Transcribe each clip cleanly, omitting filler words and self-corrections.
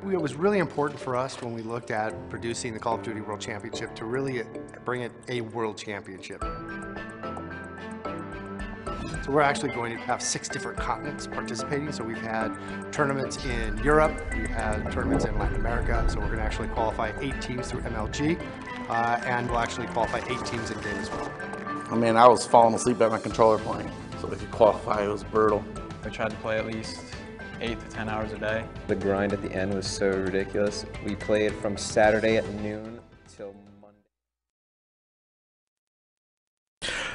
It was really important for us when we looked at producing the Call of Duty World Championship to really bring it a World Championship. So we're actually going to have 6 different continents participating. So we've had tournaments in Europe, we've had tournaments in Latin America. So we're going to actually qualify 8 teams through MLG, and we'll actually qualify 8 teams in game as well. I mean, I was falling asleep at my controller playing, so if you qualify, it was brutal. I tried to play at least 8 to 10 hours a day. The grind at the end was so ridiculous. We played from Saturday at noon till Monday.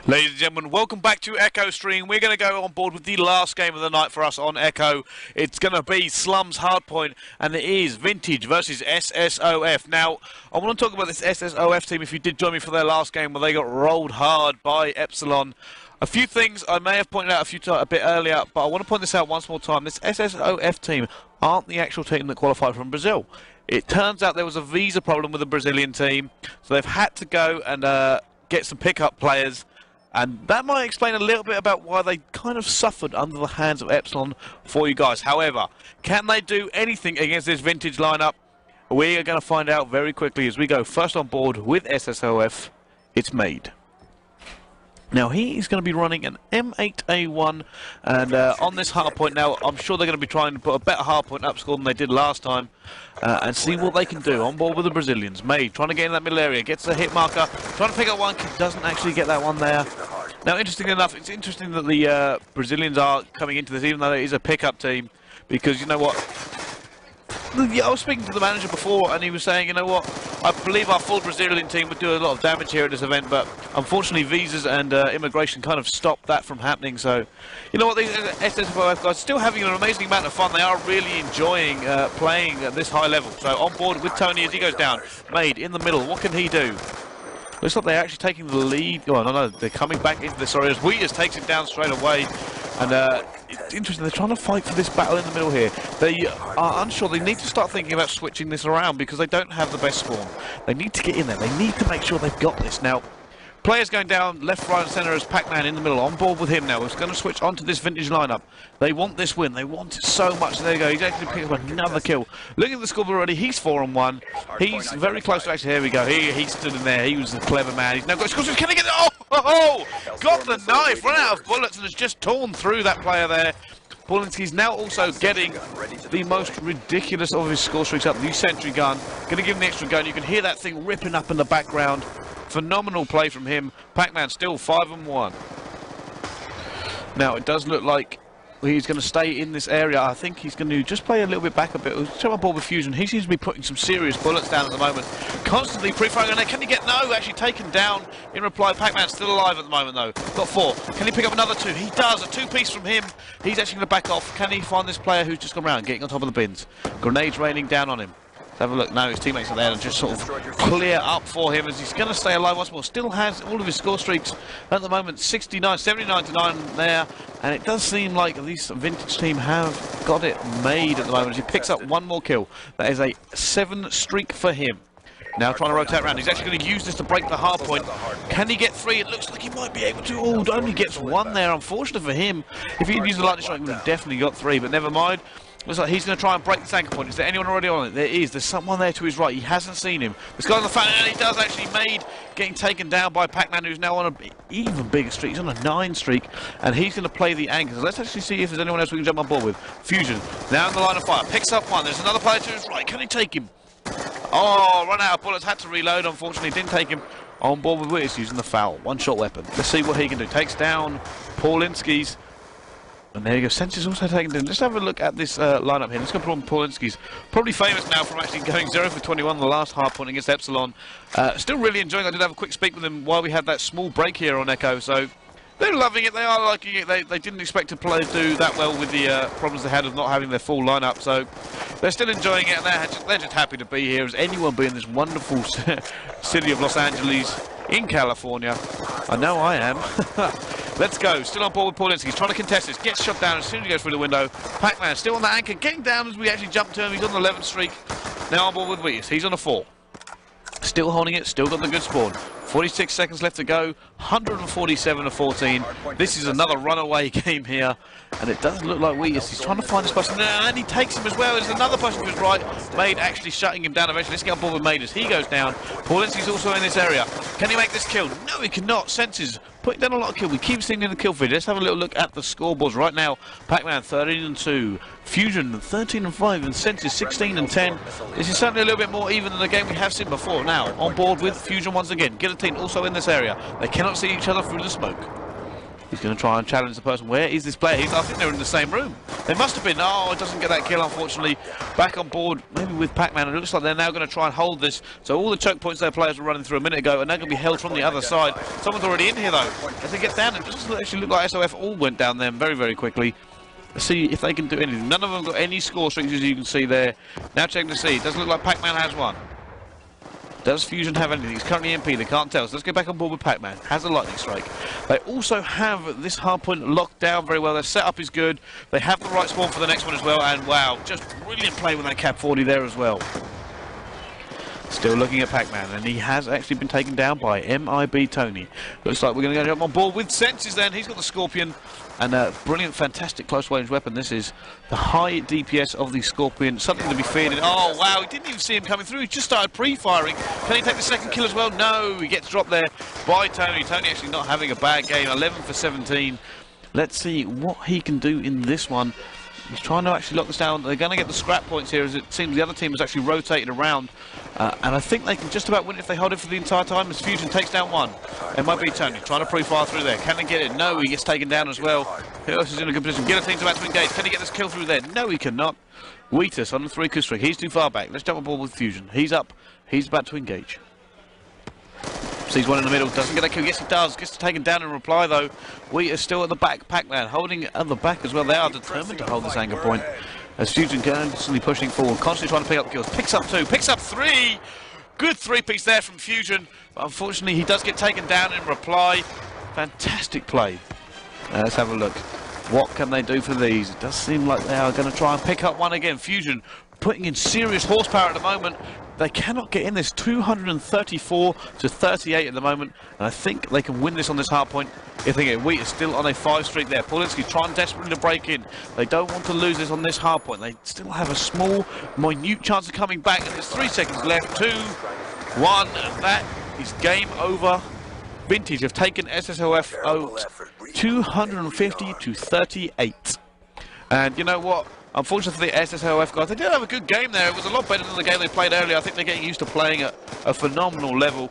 Ladies and gentlemen, welcome back to Echo Stream. We're going to go on board with the last game of the night for us on Echo. It's going to be Slums Hardpoint, and it is Vintage versus SSOF. Now, I want to talk about this SSOF team. If you did join me for their last game where they got rolled hard by Epsilon. A few things I may have pointed out a bit earlier, but I want to point this out once more time. This SSOF team aren't the actual team that qualified from Brazil. It turns out there was a visa problem with the Brazilian team, so they've had to go and get some pickup players. And that might explain a little bit about why they kind of suffered under the hands of Epsilon for you guys. However, can they do anything against this Vintage lineup? We are going to find out very quickly as we go first on board with SSOF. It's Made. Now, he is going to be running an M8A1, and on this hardpoint now, I'm sure they're going to be trying to put a better hardpoint up score than they did last time, and see what they can do on board with the Brazilians. Made, trying to get in that middle area, gets a hit marker, trying to pick up one, doesn't actually get that one there. Now, interestingly enough, it's interesting that the Brazilians are coming into this, even though it is a pickup team, because you know what? I was speaking to the manager before, and he was saying, you know what, I believe our full Brazilian team would do a lot of damage here at this event, but unfortunately visas and immigration kind of stopped that from happening. So, you know what, these SSOF guys are still having an amazing amount of fun. They are really enjoying playing at this high level. So on board with Tony as he goes down. Made in the middle, what can he do? Looks like they're actually taking the lead. Oh, no, they're coming back into this area as Wheaters takes it down straight away. And it's interesting, they're trying to fight for this battle in the middle here. They are unsure. They need to start thinking about switching this around because they don't have the best spawn. They need to get in there. They need to make sure they've got this. Now, players going down left, right and centre as Pac-Man in the middle. On board with him now. He's going to switch onto this Vintage lineup. They want this win. They want it so much. There you go. He's actually picked up another kill. Look at the score already. He's 4-on-1. He's very close to actually. Here we go. He stood in there. He was the clever man. He's now got scores. Can he get it? Oh! Got the knife. Run out of bullets and has just torn through that player there. Paulinski's now also getting the most ridiculous of his score streaks up. The sentry gun. Going to give him the extra gun. You can hear that thing ripping up in the background. Phenomenal play from him. Pac-Man still 5-1. Now, it does look like he's going to stay in this area. I think he's going to just play a little bit back a bit. Come on board with Fusion. He seems to be putting some serious bullets down at the moment. Constantly pre-firing on there. Can he get... No, actually taken down in reply. Pac-Man's still alive at the moment, though. Got 4. Can he pick up another 2? He does. A 2-piece from him. He's actually going to back off. Can he find this player who's just gone around, getting on top of the bins? Grenades raining down on him. Have a look. No, his teammates are there to just sort of clear up for him as he's going to stay alive once more. Still has all of his score streaks at the moment. 79 to 9 there. And it does seem like this Vintage team have got it made at the moment as he picks up one more kill. That is a 7 streak for him. Now trying to rotate around. He's actually going to use this to break the hard point. Can he get 3? It looks like he might be able to. Oh, only gets 1 there. Unfortunate for him. If he had used the lightning strike, he would have definitely got 3. But never mind. Looks like he's going to try and break this anchor point. Is there anyone already on it? There is. There's someone there to his right. He hasn't seen him. This guy on the fountain, and he does actually. Made getting taken down by Pac-Man, who's now on an even bigger streak. He's on a 9 streak, and he's going to play the anchor. So let's actually see if there's anyone else we can jump on board with. Fusion, now in the line of fire. Picks up 1. There's another player to his right. Can he take him? Oh, run out of bullets. Had to reload, unfortunately. Didn't take him. On board with Wittis using the foul. One-shot weapon. Let's see what he can do. Takes down Paulinski's. And there you go, Sensi's also taken down. Let's have a look at this lineup here. Let's go from Paulinski's. Probably famous now from actually going 0 for 21 the last hard point against Epsilon. Still really enjoying it. I did have a quick speak with them while we had that small break here on Echo. So they're loving it. They are liking it. They didn't expect to do that well with the problems they had of not having their full lineup. So they're still enjoying it. And they're just happy to be here as anyone be in this wonderful city of Los Angeles in California. I know I am. Let's go. Still on board with Paulinski. He's trying to contest this. Gets shot down as soon as he goes through the window. Pac-Man still on the anchor. Getting down as we actually jump to him. He's on the 11th streak. Now on board with Wheaters. He's on a 4. Still holding it, still got the good spawn. 46 seconds left to go, 147-14. This is another runaway game here, and it does look like Wheatus. He's trying to find this person, and he takes him as well. There's another person to his right. Made actually shutting him down eventually. Let's get on board with Made as he goes down. Paulinski's also in this area. Can he make this kill? No, he cannot. Senses putting down a lot of kill. We keep seeing in the kill feed. Let's have a little look at the scoreboards right now. Pac-Man 13-2, Fusion 13-5, and Senses 16-10. This is certainly a little bit more even than the game we have seen before. Now on board with Fusion once again. Guillotine also in this area. They cannot see each other through the smoke. He's going to try and challenge the person. Where is this player? I think they're in the same room. They must have been. Oh, it doesn't get that kill, unfortunately. Back on board, maybe with Pac-Man. It looks like they're now going to try and hold this. So all the choke points their players were running through a minute ago, and they're going to be held from the other side. Someone's already in here, though. As they get down, it doesn't actually look like SOF all went down there very, very quickly. Let's see if they can do anything. None of them got any score streaks, as you can see there. Now checking to see. It doesn't look like Pac-Man has one. Does Fusion have anything? He's currently MP, they can't tell. So let's get back on board with Pac-Man. Has a lightning strike. They also have this hardpoint locked down very well. Their setup is good. They have the right spawn for the next one as well. And wow, just brilliant play with that Cap 40 there as well. Still looking at Pac-Man, and he has actually been taken down by MIB Tony. Looks like we're going to go jump on board with Senses then. He's got the Scorpion, and a brilliant, fantastic close-range weapon. This is the high DPS of the Scorpion. Something to be feared. Oh, wow, he didn't even see him coming through. He just started pre-firing. Can he take the second kill as well? No, he gets dropped there by Tony. Tony actually not having a bad game. 11 for 17. Let's see what he can do in this one. He's trying to actually lock this down. They're going to get the scrap points here, as it seems the other team has actually rotated around. And I think they can just about win if they hold it for the entire time, as Fusion takes down one. It might be Tony trying to pre-fire through there. Can they get it? No, he gets taken down as well. Who else is in a good position? Guillotine's about to engage. Can he get this kill through there? No, he cannot. Wheatus on the 3-coup streak. He's too far back. Let's jump on board with Fusion. He's up. He's about to engage. Sees one in the middle, doesn't get a kill. Yes, he does. Gets taken down in reply, though. We are still at the back. Pac-Man holding at the back as well. They are determined to hold this anchor point. As Fusion constantly pushing forward, constantly trying to pick up kills. Picks up 2, picks up 3. Good 3-piece there from Fusion. But unfortunately, he does get taken down in reply. Fantastic play. Let's have a look. What can they do for these? It does seem like they are going to try and pick up one again. Fusion putting in serious horsepower at the moment. They cannot get in this. 234 to 38 at the moment, and I think they can win this on this hard point if they get Wheat is still on a 5 streak there. Paulinski trying desperately to break in. They don't want to lose this on this hard point. They still have a small, minute chance of coming back, and there's 3 seconds left. 2, 1, and that is game over. Vintage have taken SSOF out 250 to 38. And you know what? Unfortunately for the SSOF guys, they did have a good game there. It was a lot better than the game they played earlier. I think they're getting used to playing at a phenomenal level.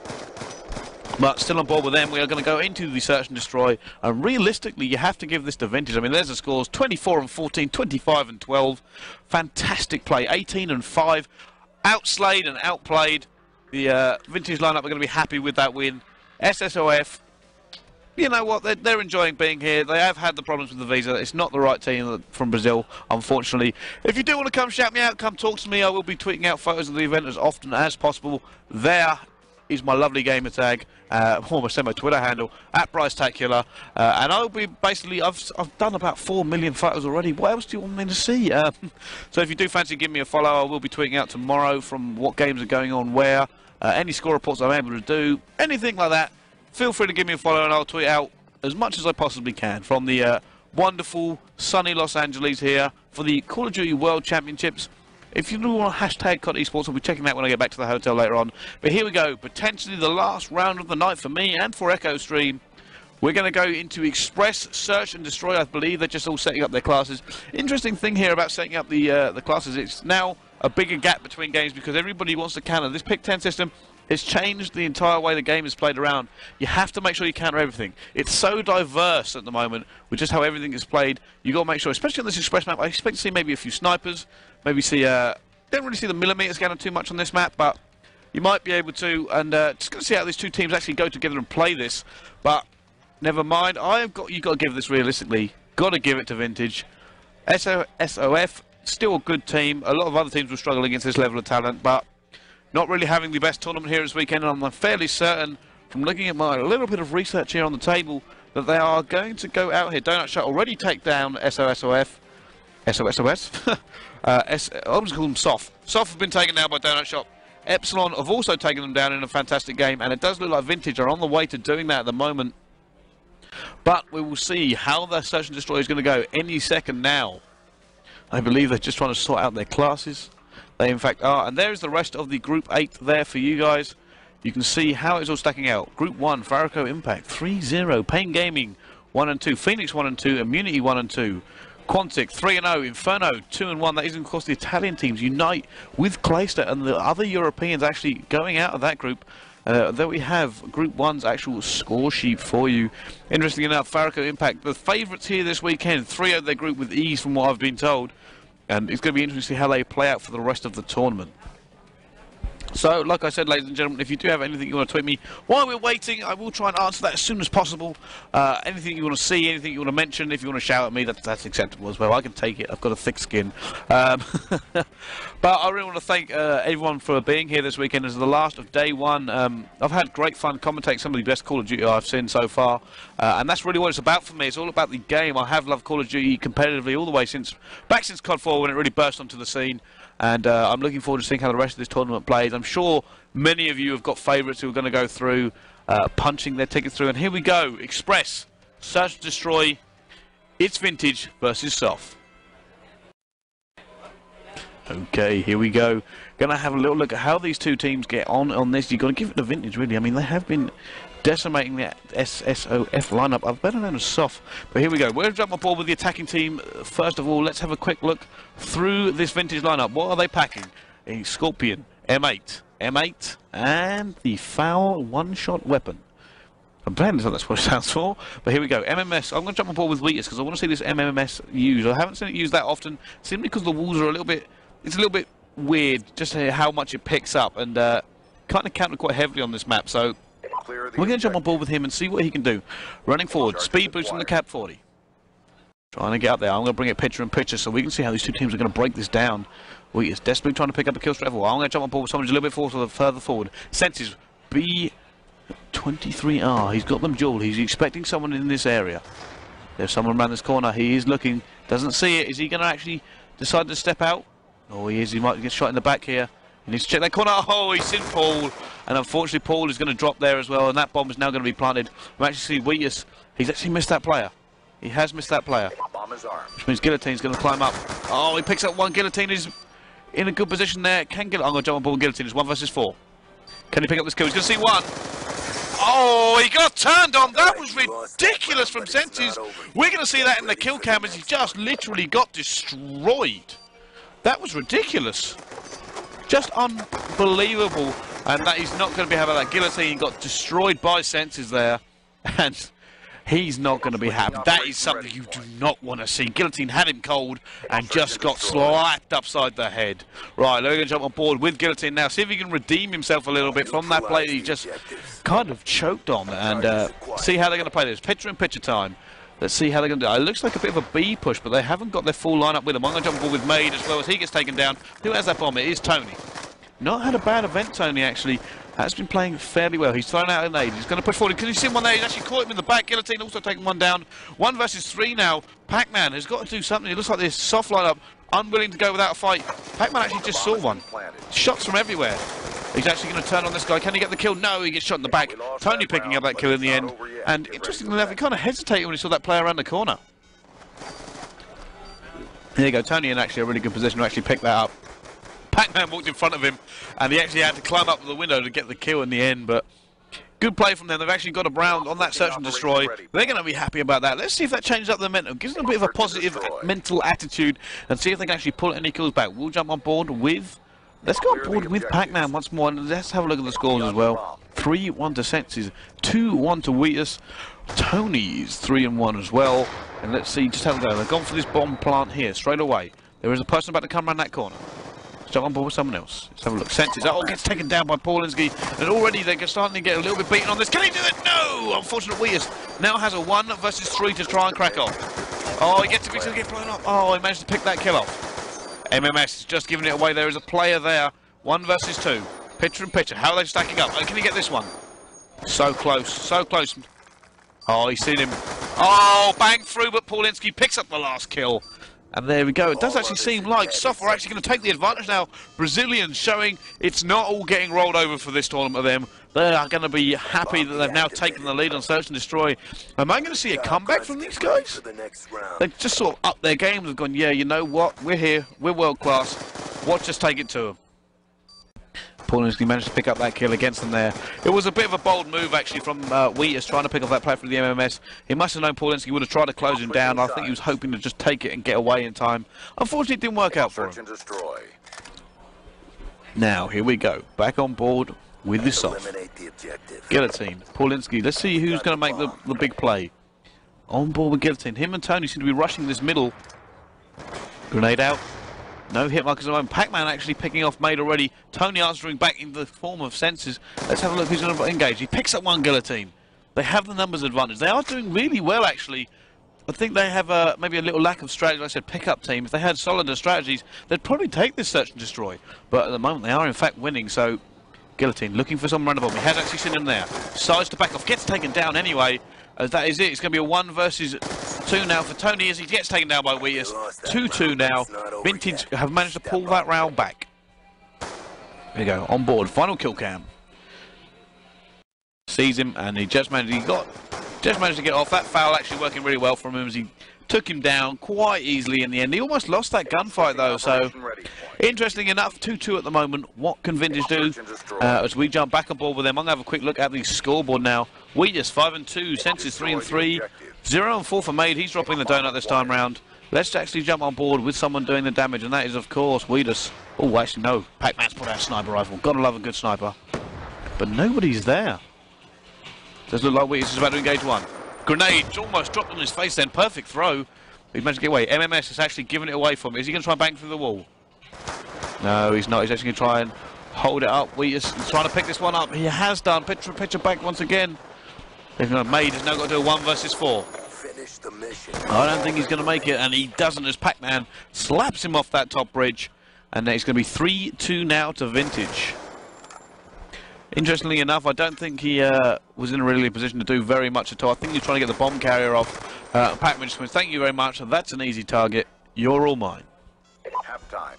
But still on board with them, we are going to go into the search and destroy. And realistically, you have to give this to Vintage. I mean, there's the scores: 24-14, 25-12. Fantastic play. 18-5. Outslayed and outplayed. The Vintage lineup are going to be happy with that win. SSOF, you know what, they're enjoying being here. They have had the problems with the visa. It's not the right team from Brazil, unfortunately. If you do want to come shout me out, come talk to me. I will be tweeting out photos of the event as often as possible. There is my lovely gamer tag, almost my Twitter handle, @BryceTacular. And I'll be basically, I've done about 4 million photos already. What else do you want me to see? So if you do fancy giving me a follow, I will be tweeting out tomorrow from what games are going on where. Any score reports I'm able to do, anything like that, feel free to give me a follow and I'll tweet out as much as I possibly can from the wonderful sunny Los Angeles here for the Call of Duty World Championships. If you do want to hashtag COD Esports, I'll be checking that when I get back to the hotel later on. But here we go, potentially the last round of the night for me and for Echo Stream. We're going to go into Express, Search and Destroy. I believe they're just all setting up their classes. Interesting thing here about setting up the classes, it's now a bigger gap between games because everybody wants to counter. This pick 10 system has changed the entire way the game is played around. You have to make sure you counter everything. It's so diverse at the moment with just how everything is played. You've got to make sure, especially on this Express map, I expect to see maybe a few snipers, maybe see, don't really see the millimeter scanner too much on this map, but you might be able to, and just going to see how these two teams actually go together and play this, but never mind. You've got to give this realistically. Got to give it to Vintage. SOF, still a good team. A lot of other teams will struggle against this level of talent, but not really having the best tournament here this weekend, and I'm fairly certain, from looking at my little bit of research here on the table, that they are going to go out here. Donut Shot already take down SOSOF. SOSOS? I'm just calling them SOF. SOF have been taken down by Donut Shot. Epsilon have also taken them down in a fantastic game, and it does look like Vintage are on the way to doing that at the moment. But we will see how the Search and Destroy is going to go any second now. I believe they're just trying to sort out their classes. They in fact are, and there's the rest of the Group 8 there for you guys. You can see how it's all stacking out. Group 1, Farraco Impact 3-0, Pain Gaming 1 and 2, Phoenix 1 and 2, Immunity 1 and 2, Quantic 3-0, Inferno 2 and 1. That is of course the Italian teams unite with Clayster and the other Europeans actually going out of that group. There we have Group 1's actual score sheet for you. Interesting enough, Farraco Impact, the favourites here this weekend, 3-0 their group with ease from what I've been told. And it's going to be interesting to see how they play out for the rest of the tournament. So, like I said, ladies and gentlemen, if you do have anything you want to tweet me while we're waiting, I will try and answer that as soon as possible. Anything you want to see, anything you want to mention, if you want to shout at me, that's acceptable as well. I can take it. I've got a thick skin. But I really want to thank everyone for being here this weekend. As the last of day one, I've had great fun commentating some of the best Call of Duty I've seen so far. And that's really what it's about for me. It's all about the game. I have loved Call of Duty competitively all the way back since COD 4 when it really burst onto the scene. And I'm looking forward to seeing how the rest of this tournament plays. I'm sure many of you have got favourites who are going to go through, punching their ticket through. And here we go. Express, Search and Destroy. It's Vintage versus SSOF. Okay, here we go. Going to have a little look at how these two teams get on this. You've got to give it to Vintage, really. I mean, they have been decimating the SSOF lineup. I've better known as SOF. But here we go. We're going to jump on board with the attacking team. First of all, let's have a quick look through this Vintage lineup. What are they packing? A Scorpion, M8, and the foul one-shot weapon. I'm playing this, that's what it sounds for. But here we go. MMS. I'm going to jump on board with Wheatus because I want to see this MMS used. I haven't seen it used that often, simply because the walls are a little bit... It's a little bit weird, just how much it picks up, and kind of counted quite heavily on this map. So we're going to jump on board with him and see what he can do. Running forward, speed boost from the Cat 40. Trying to get up there. I'm going to bring it picture in picture so we can see how these two teams are going to break this down. Wheatus desperately trying to pick up a kill straight forward. I'm going to jump on board with someone who's a little bit further forward. Senses B23R. He's got them dual. He's expecting someone in this area. There's someone around this corner. He is looking. Doesn't see it. Is he going to actually decide to step out? Oh, he is. He might get shot in the back here. He needs to check that corner. Oh, he's seen Paul. And unfortunately, Paul is going to drop there as well. And that bomb is now going to be planted. I'm actually seeing Wheatus. He's actually missed that player. He has missed that player. Which means Guillotine's going to climb up. Oh, he picks up one. Guillotine is in a good position there. I'm going to jump on board Guillotine. It's 1 versus 4. Can he pick up this kill? He's going to see one. Oh, he got turned on. That was ridiculous from Senses. We're going to see that in the kill cam as he just literally got destroyed. That was ridiculous. Just unbelievable. And that he's not going to be having that. Guillotine got destroyed by Senses there. And he's not going to be happy. That is something you do not want to see. Guillotine had him cold and just got slapped upside the head. Right, we're going to jump on board with Guillotine now. See if he can redeem himself a little bit from that play that he just kind of choked on. And see how they're going to play this. Picture in picture time. Let's see how they're going to do it. It looks like a bit of a B push, but they haven't got their full lineup with them. I'm going to jump on board with Maid as well as he gets taken down. Who has that bomb? It is Tony. Not had a bad event, Tony, actually. Has been playing fairly well. He's thrown out an aid. He's going to push forward. Can you see one there? He's actually caught him in the back. Guillotine also taking one down. 1 versus 3 now. Pac-Man has got to do something. It looks like this soft lineup, unwilling to go without a fight. Pac-Man actually just saw one. Shots from everywhere. He's actually going to turn on this guy. Can he get the kill? No, he gets shot in the back. Tony picking up that kill in the end. And interestingly enough, he kind of hesitated when he saw that player around the corner. There you go. Tony in actually a really good position to actually pick that up. Pac-Man walked in front of him, and he actually had to climb up the window to get the kill in the end, but good play from them. They've actually got a round on that Search and Destroy. They're going to be happy about that. Let's see if that changes up their mental. Gives them a bit of a positive mental attitude, and see if they can actually pull any kills back. We'll jump on board with... Let's go on board with Pac-Man once more, and let's have a look at the scores as well. 3-1 to Senses, 2-1 to Wheatus. Tony's 3-1 as well. And let's see just how they go. They've gone for this bomb plant here straight away. There is a person about to come around that corner. Let's jump on board with someone else. Let's have a look. Senses. Oh, gets taken down by Paulinski. And already they're starting to get a little bit beaten on this. Can he do it? No! Unfortunate Wheatus now has a 1 versus 3 to try and crack off. Oh, he gets to get blown up. Oh, he managed to pick that kill off. MMS is just giving it away. There is a player there. 1 versus 2. Picture in picture. How are they stacking up? Oh, can he get this one? So close. So close. Oh, he's seen him. Oh, bang through, but Paulinski picks up the last kill. And there we go. It does actually seem like SSOF are actually going to take the advantage now. Brazilians showing it's not all getting rolled over for this tournament of them. They are going to be happy that they've now taken the lead on Search and Destroy. Am I going to see a comeback from these guys? They've just sort of upped their game. They've gone, yeah, you know what? We're here. We're world class. Watch us take it to them. Paulinski managed to pick up that kill against them there. It was a bit of a bold move actually from Wheatus trying to pick off that play from the MMS. He must have known Paulinski would have tried to close him down. I think he was hoping to just take it and get away in time. Unfortunately, it didn't work out for him. Now, here we go. Back on board with the SSOF. Guillotine, Paulinski. Let's see who's going to make the big play. On board with Guillotine. Him and Tony seem to be rushing this middle. Grenade out. No hit markers at the moment. Pac-Man actually picking off Made already. Tony answering back in the form of senses. Let's have a look who's going to engage. He picks up one Guillotine. They have the numbers advantage. They are doing really well, actually. I think they have maybe a little lack of strategy. Like I said, pick-up team. If they had solider strategies, they'd probably take this Search and Destroy. But at the moment, they are in fact winning. So, Guillotine looking for someone around the bomb. He has actually seen him there. Decides to back off. Gets taken down anyway. As that is it. It's going to be a 1 versus 2 now for Tony as he gets taken down by Wheatus. 2-2 now. Vintage have managed to pull that round back. There you go. On board. Final kill cam. Sees him and he just managed to get off. That foul actually working really well from him as he took him down quite easily in the end. He almost lost that gunfight though, so interesting enough, 2-2 at the moment. What can Vintage do as we jump back on board with them? I'm going to have a quick look at the scoreboard now. Wheatus 5-2, Senses 3-3, 0-4 for Made. He's dropping the donut this time round. Let's actually jump on board with someone doing the damage, and that is, of course, Wheatus. Oh, actually, no. Pac-Man's put out a sniper rifle. Gotta love a good sniper. But nobody's there. Does look like Wheatus is about to engage one. Grenade almost dropped on his face then. Perfect throw. He managed to get away. MMS has actually given it away from him. Is he going to try and bang through the wall? No, he's not. He's actually going to try and hold it up. Wheatus is trying to pick this one up. He has done. Picture back once again. They've Made has now got to do a 1 versus 4. I don't think he's going to make it, and he doesn't as Pac-Man slaps him off that top bridge. And it's going to be 3-2 now to Vintage. Interestingly enough, I don't think he was in a really position to do very much at all. I think he's trying to get the bomb carrier off. Pac-Man just went, thank you very much, that's an easy target. You're all mine. Half time.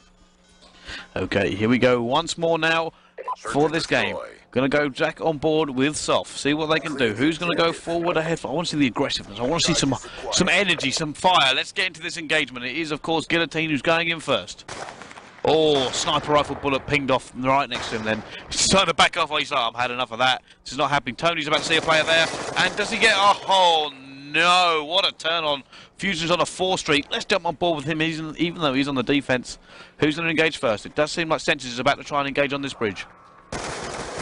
Okay, here we go once more now for this game. Going to go Jack on board with SSOF. See what they can do. Who's going to go forward ahead? I want to see the aggressiveness. I want to see some energy, some fire. Let's get into this engagement. It is, of course, Guillotine who's going in first. Oh, sniper rifle bullet pinged off right next to him then. He's trying to back off. He's like, I've had enough of that. This is not happening. Tony's about to see a player there. And does he get... Oh, no. What a turn on. Fusion's on a 4 streak. Let's jump on board with him, even though he's on the defense. Who's going to engage first? It does seem like Senses is about to try and engage on this bridge.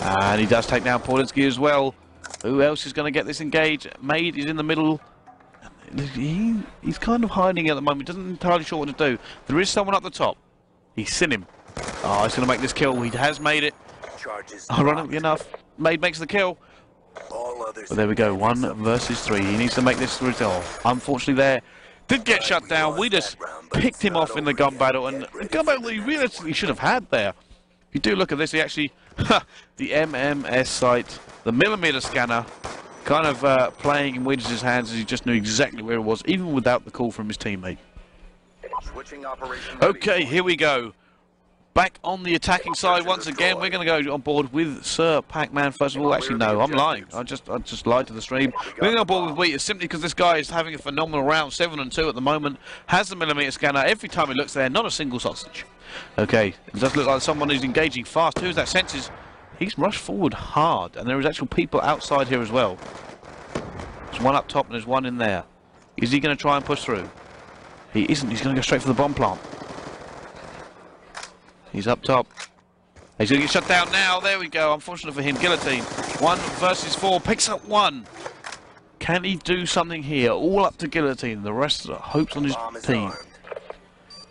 And he does take down Paulinski as well. Who else is going to get this engage? Made is in the middle. He's kind of hiding at the moment. Doesn't entirely sure what to do. There is someone up the top. He's seen him. Oh, he's going to make this kill. He has made it. Ironically enough, Made makes the kill. But there we go. 1 versus 3. He needs to make this result. Unfortunately there. Did get shut down. We just picked him off in the gun battle. And the gun battle he realistically should have had there. If you do look at this, he actually... the MMS sight. The millimeter scanner. Kind of playing in Wheatus' hands as he just knew exactly where it was. Even without the call from his teammate. Okay, here we go. Back on the attacking side once again. We're going to go on board with Sir Pac-Man first of all. Actually, no, I'm lying. I just lied to the stream. We're going on board with Wheatus simply because this guy is having a phenomenal round. 7-2 at the moment. Has the millimeter scanner. Every time he looks there, not a single sausage. Okay, it does look like someone who's engaging fast. Who's that? Senses. He's rushed forward hard, and there is actual people outside here as well. There's one up top and there's one in there. Is he going to try and push through? He isn't. He's going to go straight for the bomb plant. He's up top. He's going to get shut down now. There we go. Unfortunate for him. Guillotine. 1 versus 4. Picks up 1. Can he do something here? All up to Guillotine. The rest of the hopes on his team.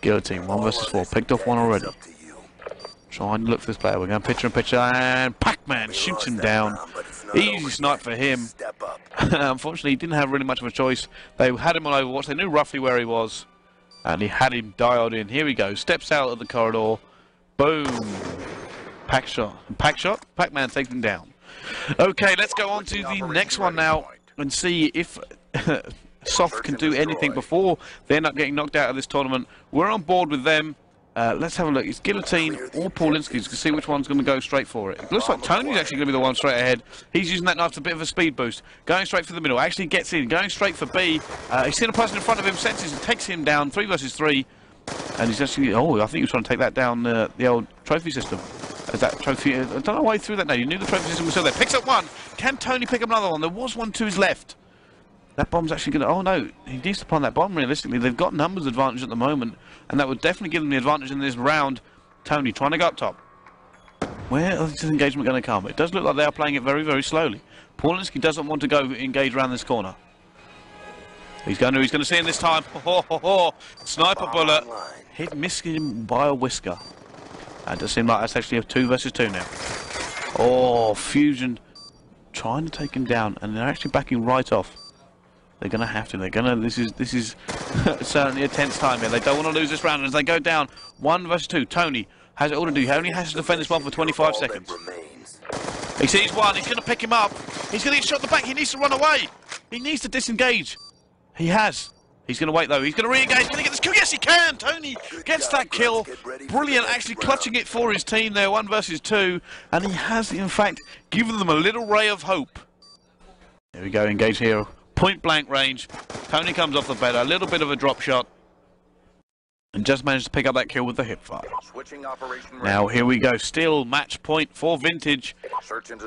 Guillotine. 1 versus 4. Picked off 1 already. Trying to look for this player. We're going picture. And Pac-Man shoots him down. Easy snipe for him. Unfortunately, he didn't have really much of a choice. They had him on Overwatch. They knew roughly where he was. And he had him dialed in. Here we go. Steps out of the corridor. Boom. Pac shot. Pac-Man takes him down. Okay, let's go on to the next one now and see if SSOF can do anything before they end up getting knocked out of this tournament. We're on board with them. Let's have a look. It's Guillotine or Paulinski to see which one's going to go straight for it. It looks like Tony's actually going to be the one straight ahead. He's using that knife to a bit of a speed boost. Going straight for the middle. Actually gets in. Going straight for B. He's seen a person in front of him, senses and takes him down. 3 versus 3. And he's actually... Oh, I think he was trying to take that down the old trophy system. Is that trophy... I don't know why he threw that now. You knew the trophy system was still there. Picks up one. Can Tony pick up another one? There was one to his left. That bomb's actually going to... Oh, no. He needs to plant that bomb, realistically. They've got numbers advantage at the moment, and that would definitely give them the advantage in this round. Tony trying to go up top. Where is this engagement going to come? It does look like they are playing it very, very slowly. Paulinski doesn't want to go engage around this corner. He's going to see him this time. Sniper bullet. Missed him by a whisker. It does seem like that's actually a 2 versus 2 now. Oh, Fusion trying to take him down, and they're actually backing right off. They're going to have to. They're going to. This is certainly a tense time here. They don't want to lose this round. As they go down, 1 versus 2. Tony has it all to do. He only has to defend this one for 25 seconds. He sees one. He's going to pick him up. He's going to get shot in the back. He needs to run away. He needs to disengage. He has. He's going to wait though. He's going to re-engage. He's going to get this kill. Yes, he can. Tony gets that kill. Brilliant. Actually clutching it for his team there. 1 versus 2, and he has in fact given them a little ray of hope. There we go. Engage here. Point blank range. Tony comes off the bed, a little bit of a drop shot, and just managed to pick up that kill with the hip fire. Now here we go, still match point for Vintage.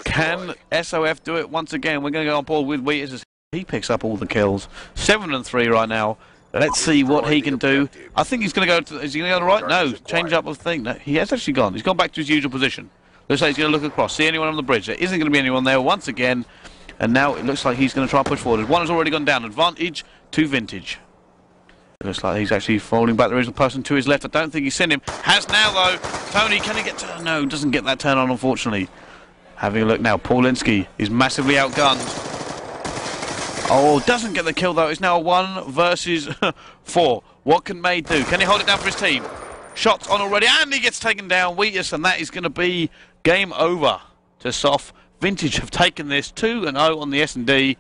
Can SOF do it once again? We're going to go on board with Wheaters as he picks up all the kills. 7 and 3 right now. Let's see what he can do. I think he's going to go to... Is he going to go to the right? No, change up of thing. No, he has actually gone. He's gone back to his usual position. Looks like he's going to look across. See anyone on the bridge? There isn't going to be anyone there once again. And now it looks like he's going to try and push forward. One has already gone down. Advantage to Vintage. It looks like he's actually falling back. There is a person to his left. I don't think he's seen him. Has now, though. Tony, can he get to... No, doesn't get that turn on, unfortunately. Having a look now. Paulinski is massively outgunned. Oh, doesn't get the kill, though. It's now 1 versus 4. What can May do? Can he hold it down for his team? Shots on already. And he gets taken down. Wheatus, and that is going to be game over to SSOF. Vintage have taken this 2-0 on the SnD.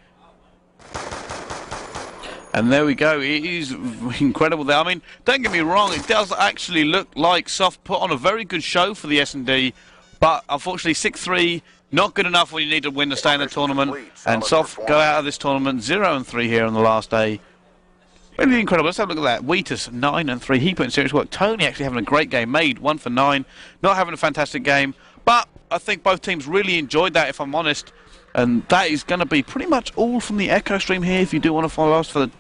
And there we go. It is incredible there. I mean, don't get me wrong, it does actually look like SSOF put on a very good show for the SnD, but unfortunately 6-3, not good enough when you need to win to stay in the tournament. And SSOF go out of this tournament 0-3 here on the last day. Really incredible. Let's have a look at that. Wheatus 9-3. He put in serious work. Tony actually having a great game. Made 1 for 9. Not having a fantastic game, but I think both teams really enjoyed that, if I'm honest. And that is going to be pretty much all from the Echo stream here. If you do want to follow us for the...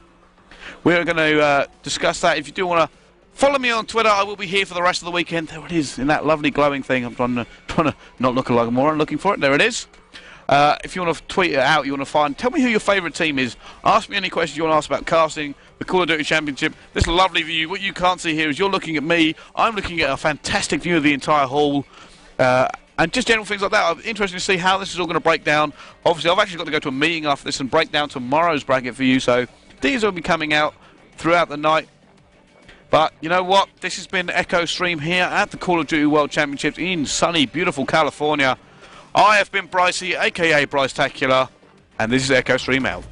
We're going to discuss that. If you do want to follow me on Twitter, I will be here for the rest of the weekend. There it is, in that lovely glowing thing. I'm trying to not look like a moron looking for it. There it is. If you want to tweet it out, you want to find... Tell me who your favourite team is. Ask me any questions you want to ask about casting, the Call of Duty Championship. This lovely view. What you can't see here is you're looking at me. I'm looking at a fantastic view of the entire hall. And just general things like that. I'm interested to see how this is all going to break down. Obviously, I've actually got to go to a meeting after this and break down tomorrow's bracket for you. So these will be coming out throughout the night. But you know what? This has been Echo Stream here at the Call of Duty World Championships in sunny, beautiful California. I have been Brycey, a.k.a. Bryce Tacular, and this is Echo Stream out.